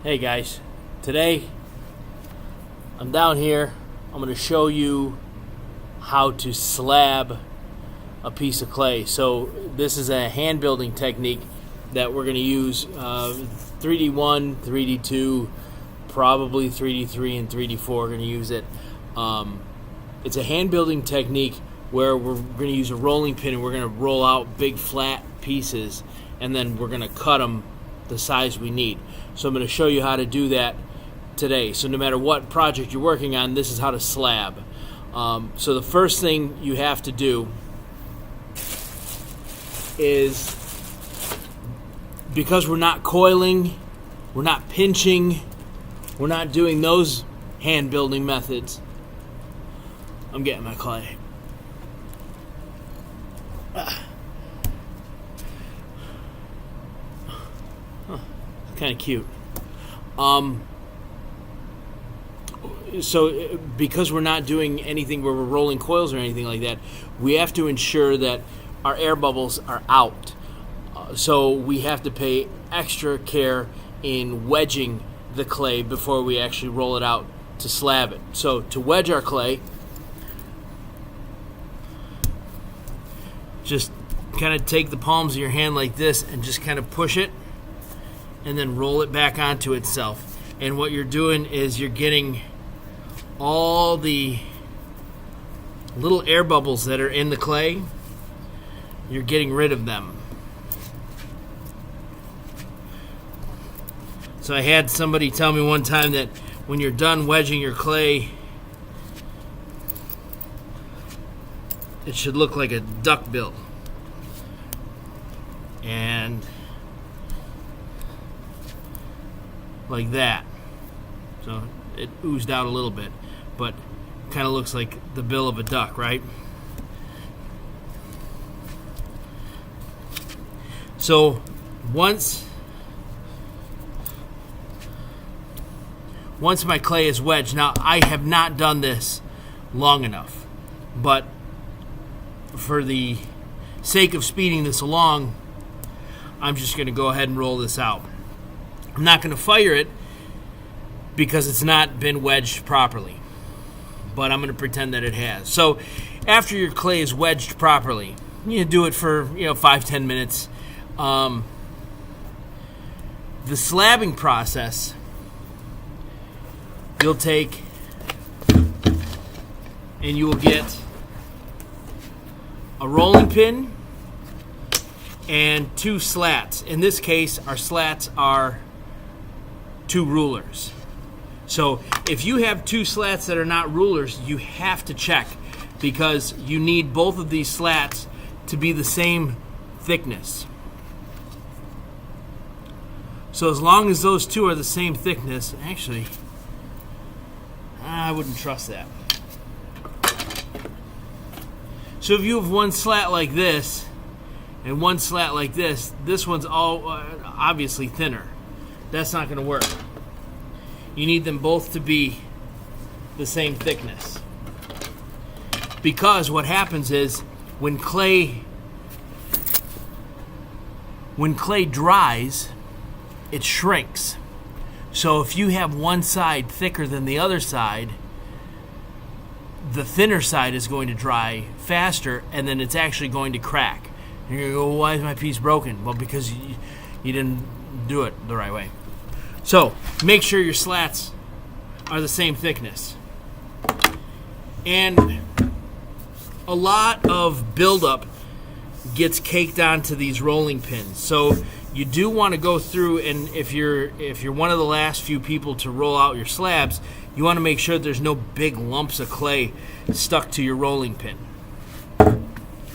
Hey guys, today I'm down here. I'm going to show you how to slab a piece of clay. So this is a hand building technique that we're going to use 3D1, 3D2, probably 3D3 and 3D4. We're going to use it. It's a hand building technique where we're going to use a rolling pin and we're going to roll out big flat pieces and then we're going to cut them the size we need. So I'm going to show you how to do that today. So no matter what project you're working on, this is how to slab. So the first thing you have to do is, because we're not coiling, we're not pinching, we're not doing those hand building methods. I'm getting my clay. Kind of cute. So because we're not doing anything where we're rolling coils or anything like that, we have to ensure that our air bubbles are out. So we have to pay extra care in wedging the clay before we actually roll it out to slab it. So to wedge our clay, just kind of take the palms of your hand like this and just kind of push it and then roll it back onto itself. And what you're doing is you're getting all the little air bubbles that are in the clay, you're getting rid of them. So I had somebody tell me one time that when you're done wedging your clay, it should look like a duck bill. And like that. So it oozed out a little bit, but kind of looks like the bill of a duck, right? So once my clay is wedged, now I have not done this long enough, but for the sake of speeding this along, I'm just going to go ahead and roll this out. I'm not going to fire it because it's not been wedged properly, but I'm going to pretend that it has. So after your clay is wedged properly, you do it for 5-10 minutes. The slabbing process, you'll take and you will get a rolling pin and 2 slats. In this case, our slats are 2 rulers. So if you have 2 slats that are not rulers, you have to check, because you need both of these slats to be the same thickness. So as long as those 2 are the same thickness, actually, I wouldn't trust that. So if you have one slat like this and one slat like this, this one's all obviously thinner. That's not going to work. You need them both to be the same thickness. Because what happens is when clay dries, it shrinks. So if you have one side thicker than the other side, the thinner side is going to dry faster, and then it's actually going to crack. And you're going to go, why is my piece broken? Well, because you didn't do it the right way. So make sure your slats are the same thickness. And a lot of buildup gets caked onto these rolling pins. So you do want to go through, and if you're one of the last few people to roll out your slabs, you want to make sure there's no big lumps of clay stuck to your rolling pin.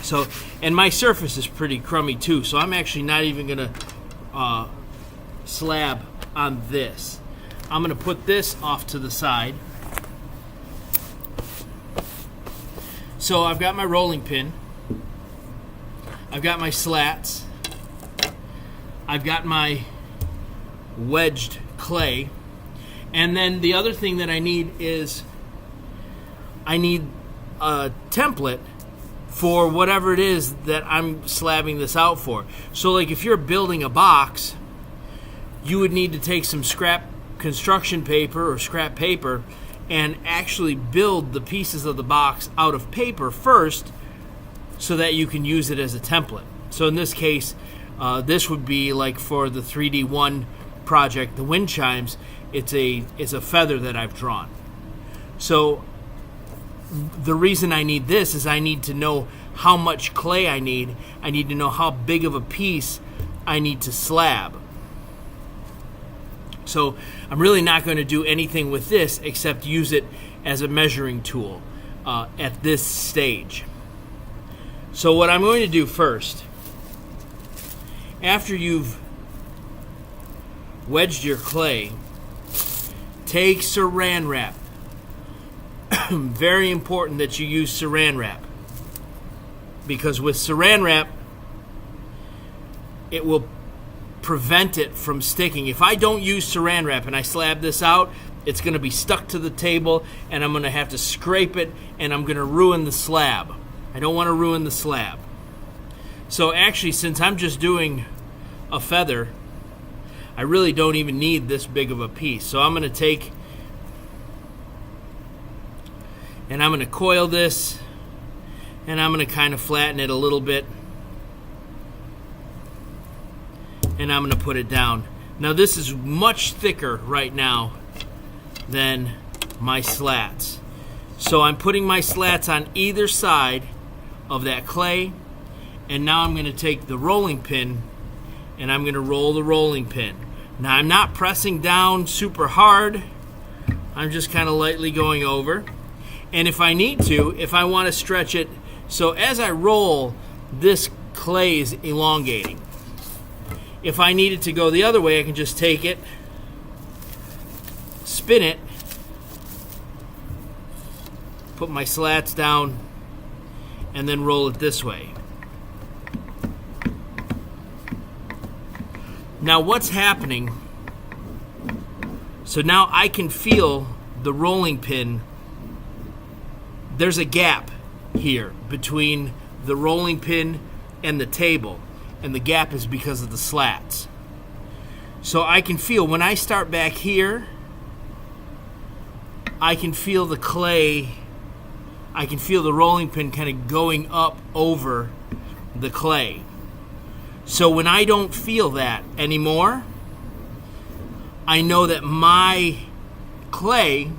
So, and my surface is pretty crummy too, so I'm actually not even going to slab on this. I'm going to put this off to the side. So I've got my rolling pin, I've got my slats, I've got my wedged clay, and then the other thing that I need is I need a template for whatever it is that I'm slabbing this out for. So like if you're building a box, you would need to take some scrap construction paper or scrap paper and actually build the pieces of the box out of paper first so that you can use it as a template. So in this case, this would be like for the 3D1 project, the wind chimes, it's a feather that I've drawn. So the reason I need this is I need to know how much clay I need. I need to know how big of a piece I need to slab. So I'm really not going to do anything with this except use it as a measuring tool at this stage. So what I'm going to do first, after you've wedged your clay, take saran wrap. Very important that you use saran wrap, because with saran wrap it will prevent it from sticking. If I don't use saran wrap and I slab this out, it's going to be stuck to the table and I'm going to have to scrape it and I'm going to ruin the slab. I don't want to ruin the slab. So actually, since I'm just doing a feather, I really don't even need this big of a piece. So I'm going to take and I'm going to coil this and I'm going to kind of flatten it a little bit. And I'm going to put it down. Now this is much thicker right now than my slats. So I'm putting my slats on either side of that clay, and now I'm going to take the rolling pin and I'm going to roll the rolling pin. Now I'm not pressing down super hard. I'm just kind of lightly going over. And if I need to, if I want to stretch it, so as I roll, this clay is elongating. If I need it to go the other way, I can just take it, spin it, put my slats down, and then roll it this way. Now what's happening, so now I can feel the rolling pin. There's a gap here between the rolling pin and the table. And the gap is because of the slats. So I can feel, when I start back here, I can feel the clay, I can feel the rolling pin kind of going up over the clay. So when I don't feel that anymore, I know that my clay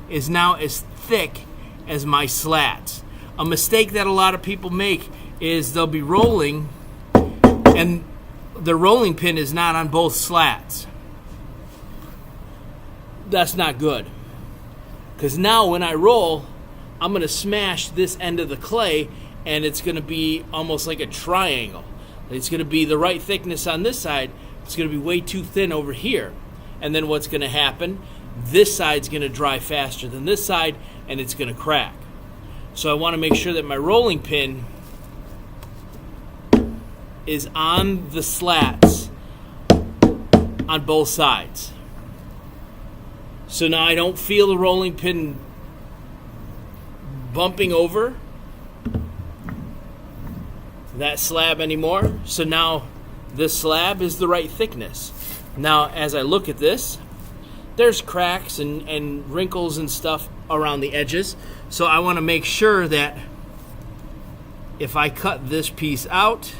is now as thick as my slats. A mistake that a lot of people make is they'll be rolling and the rolling pin is not on both slats. That's not good. Because now when I roll, I'm going to smash this end of the clay and it's going to be almost like a triangle. It's going to be the right thickness on this side. It's going to be way too thin over here. And then what's going to happen? This side's going to dry faster than this side and it's going to crack. So I want to make sure that my rolling pin is on the slats on both sides. So now I don't feel the rolling pin bumping over that slab anymore. So now this slab is the right thickness. Now as I look at this, there's cracks and wrinkles and stuff around the edges. So I want to make sure that if I cut this piece out,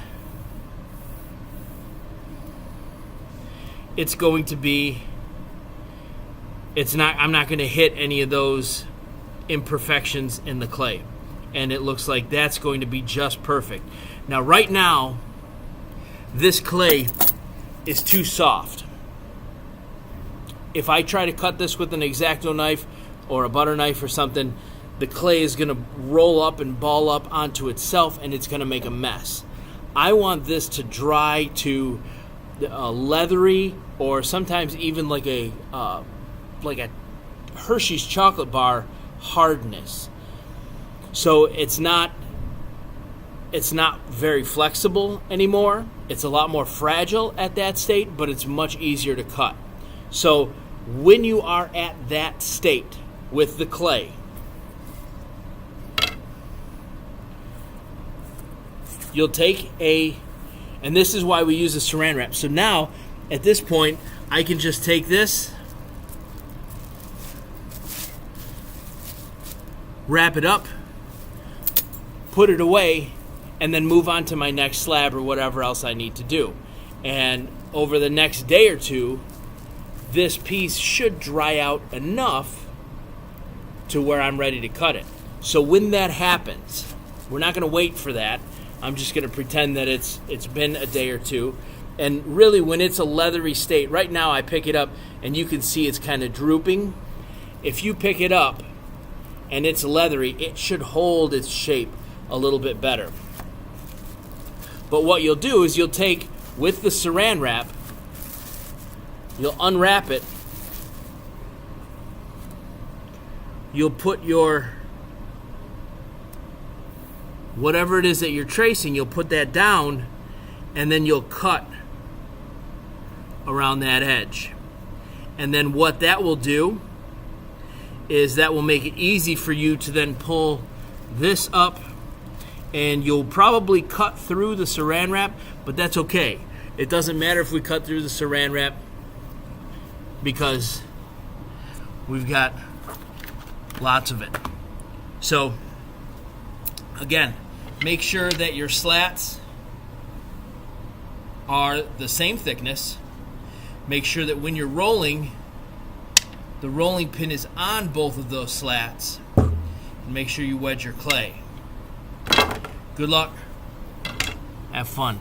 it's going to be, I'm not going to hit any of those imperfections in the clay. And it looks like that's going to be just perfect. Now right now, this clay is too soft. If I try to cut this with an X-Acto knife or a butter knife or something, the clay is going to roll up and ball up onto itself and it's going to make a mess. I want this to dry to leathery, or sometimes even like a Hershey's chocolate bar hardness. So it's not very flexible anymore. It's a lot more fragile at that state, but it's much easier to cut. So when you are at that state with the clay, you'll take and this is why we use the saran wrap. So now, at this point, I can just take this wrap it up, put it away, and then move on to my next slab or whatever else I need to do. And over the next day or two, this piece should dry out enough to where I'm ready to cut it. So when that happens, we're not going to wait for that. I'm just going to pretend that it's been a day or two. And really, when it's a leathery state, right now I pick it up and you can see it's kind of drooping. If you pick it up and it's leathery, it should hold its shape a little bit better. But what you'll do is you'll take, with the saran wrap, you'll unwrap it, you'll put your, whatever it is that you're tracing, you'll put that down, and then you'll cut around that edge. And then what that will do is that will make it easy for you to then pull this up, and you'll probably cut through the saran wrap, but that's okay. It doesn't matter if we cut through the saran wrap because we've got lots of it. So again, make sure that your slats are the same thickness. Make sure that when you're rolling, the rolling pin is on both of those slats. And make sure you wedge your clay. Good luck. Have fun.